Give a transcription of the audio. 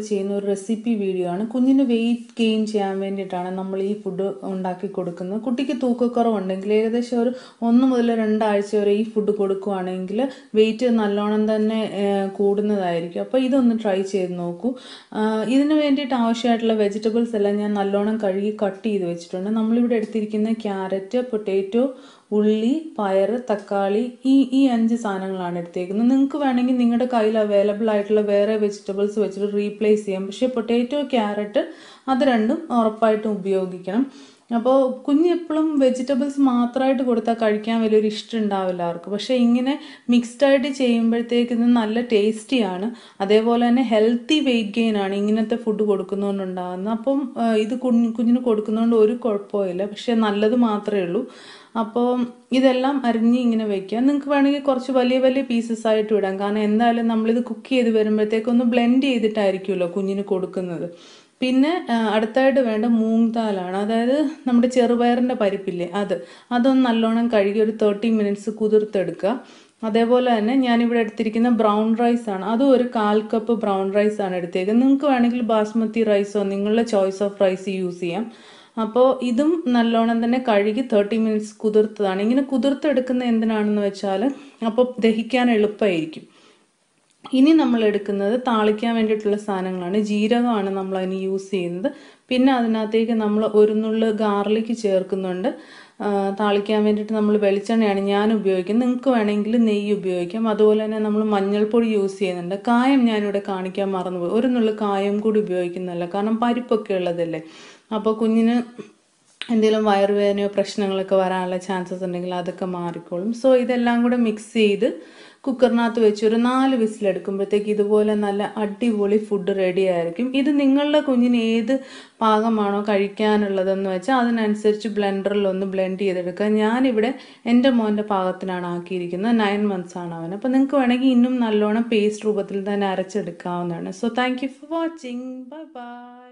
ചെയ്യുന്ന ഒരു recipe video ആണ്. കുഞ്ഞിന് വെയിറ്റ് ഗെയിൻ ചെയ്യാൻ വേണ്ടിയിട്ടാണ് നമ്മൾ ഈ ഫുഡ് ഉണ്ടാക്കി കൊടുക്കുന്നത്. കുട്ടിക്ക് തൂക്കക്കുറവുണ്ടെങ്കിൽ ഏകദേശം ഒരു 1 മുതൽ 2 ആഴ്ച വരെ ഈ ഫുഡ് കൊടുക്കുകയാണെങ്കിൽ വെയിറ്റ് നല്ലോണം തന്നെ കൂടുന്നതായിരിക്കും. അപ്പോൾ ഇതൊന്ന് ട്രൈ ചെയ്ത് നോക്കൂ. ഇതിന് വേണ്ടിയിട്ട് ആവശ്യമായിട്ടുള്ള വെജിറ്റബിൾസ് എല്ലാം ഞാൻ നല്ലോണം കഴുകി കട്ട് ചെയ്ത് വെച്ചിട്ടുണ്ട്. നമ്മളിവിടെ എടുത്തിരിക്കുന്ന ക്യാരറ്റ്, പൊട്ടാറ്റോ, ഉള്ളി, പയർ, തക്കാളി, ഈ 5 സാധനങ്ങളാണ് എടുത്തേക്കുന്നത്. നിങ്ങൾക്ക് വേണമെങ്കിൽ നിങ്ങളുടെ കയ്യിൽ അവൈലബിൾ ആയിട്ടുള്ള വേറെ വെജിറ്റബിൾസ് വെച്ചിട്ട് റീപ്ലേസ് ചെയ്യാം. പക്ഷേ പൊട്ടാറ്റോ, ക്യാരറ്റ് അത് രണ്ടും ഉറപ്പായിട്ടും ഉപയോഗിക്കണം. അപ്പോൾ കുഞ്ഞ് എപ്പോഴും വെജിറ്റബിൾസ് മാത്രമായിട്ട് കൊടുത്താൽ കഴിക്കാൻ വലിയൊരു ഇഷ്ടം ഉണ്ടാവില്ല അവർക്ക്. പക്ഷേ ഇങ്ങനെ മിക്സ്ഡ് ആയിട്ട് ചെയ്യുമ്പോഴത്തേക്ക് ഇത് നല്ല ടേസ്റ്റിയാണ്. അതേപോലെ തന്നെ ഹെൽത്തി വെയിറ്റ് ഗെയിൻ ആണ് ഇങ്ങനത്തെ ഫുഡ് കൊടുക്കുന്നതുകൊണ്ടുണ്ടാകുന്നത്. അപ്പം ഇത് കുഞ്ഞിന് കൊടുക്കുന്നതുകൊണ്ട് ഒരു കുഴപ്പമില്ല. പക്ഷേ നല്ലത് മാത്രമേ ഉള്ളൂ. അപ്പോൾ ഇതെല്ലാം അരിഞ്ഞ് ഇങ്ങനെ വെക്കുക. നിങ്ങൾക്ക് വേണമെങ്കിൽ കുറച്ച് വലിയ വലിയ പീസസ് ആയിട്ട് ഇടാം. കാരണം എന്തായാലും നമ്മളിത് കുക്ക് ചെയ്ത് വരുമ്പോഴത്തേക്കൊന്ന് ബ്ലെൻഡ് ചെയ്തിട്ടായിരിക്കുമല്ലോ കുഞ്ഞിന് കൊടുക്കുന്നത്. പിന്നെ അടുത്തായിട്ട് വേണ്ട മൂങ് ദാലാണ്. അതായത് നമ്മുടെ ചെറുപയറിൻ്റെ പരിപ്പില്ലേ, അതൊന്ന് നല്ലോണം കഴുകി ഒരു 30 മിനിറ്റ്സ് കുതിർത്തെടുക്കുക. അതേപോലെ തന്നെ ഞാനിവിടെ എടുത്തിരിക്കുന്ന ബ്രൗൺ റൈസ് ആണ്. അതും ഒരു 1/4 കപ്പ് ബ്രൗൺ റൈസ് ആണ് എടുത്തേക്കുന്നത്. നിങ്ങൾക്ക് വേണമെങ്കിൽ ബാസ്മതി റൈസോ നിങ്ങളുടെ ചോയ്സ് ഓഫ് റൈസ് യൂസ് ചെയ്യാം. അപ്പോൾ ഇതും നല്ലോണം തന്നെ കഴുകി 30 മിനിറ്റ്സ് കുതിർത്തതാണ്. ഇങ്ങനെ കുതിർത്തെടുക്കുന്ന എന്തിനാണെന്ന് വെച്ചാൽ അപ്പോൾ ദഹിക്കാൻ എളുപ്പമായിരിക്കും. ഇനി നമ്മൾ എടുക്കുന്നത് താളിക്കാൻ വേണ്ടിയിട്ടുള്ള സാധനങ്ങളാണ്. ജീരകമാണ് നമ്മൾ അതിന് യൂസ് ചെയ്യുന്നത്. പിന്നെ അതിനകത്തേക്ക് നമ്മൾ ഒരു നുള്ള് ഗാർലിക് ചേർക്കുന്നുണ്ട്. താളിക്കാൻ വേണ്ടിയിട്ട് നമ്മൾ വെളിച്ചെണ്ണയാണ് ഞാൻ ഉപയോഗിക്കുന്നത്. നിങ്ങൾക്ക് വേണമെങ്കിൽ നെയ്യ് ഉപയോഗിക്കാം. അതുപോലെ തന്നെ നമ്മൾ മഞ്ഞൾപ്പൊടി യൂസ് ചെയ്യുന്നുണ്ട്. കായം ഞാനിവിടെ കാണിക്കാൻ മറന്നുപോയി. ഒരു നുള്ള് കായം കൂടി ഉപയോഗിക്കുന്നില്ല, കാരണം പരിപ്പൊക്കെ ഉള്ളതല്ലേ. അപ്പോൾ കുഞ്ഞിന് എന്തെങ്കിലും വയറുവേദനയോ പ്രശ്നങ്ങളൊക്കെ വരാനുള്ള ചാൻസസ് ഉണ്ടെങ്കിൽ അതൊക്കെ മാറിക്കോളും. സോ ഇതെല്ലാം കൂടെ മിക്സ് ചെയ്ത് കുക്കറിനകത്ത് വെച്ച് ഒരു 4 വിസിലെടുക്കുമ്പോഴത്തേക്ക് ഇതുപോലെ നല്ല അടിപൊളി ഫുഡ് റെഡി ആയിരിക്കും. ഇത് നിങ്ങളുടെ കുഞ്ഞിന് ഏത് പാകമാണോ കഴിക്കാനുള്ളതെന്ന് വെച്ചാൽ അതിനനുസരിച്ച് ബ്ലെൻഡറിൽ ഒന്ന് ബ്ലെൻഡ് ചെയ്തെടുക്കുക. ഞാനിവിടെ എൻ്റെ മോൻ്റെ പാകത്തിനാണ് ആക്കിയിരിക്കുന്നത്. 9 months ആണ് അവൻ. അപ്പോൾ നിങ്ങൾക്ക് വേണമെങ്കിൽ ഇന്നും നല്ലോണം പേസ്റ്റ് രൂപത്തിൽ തന്നെ അരച്ചെടുക്കാവുന്നതാണ്. So thank you for watching. Bye by.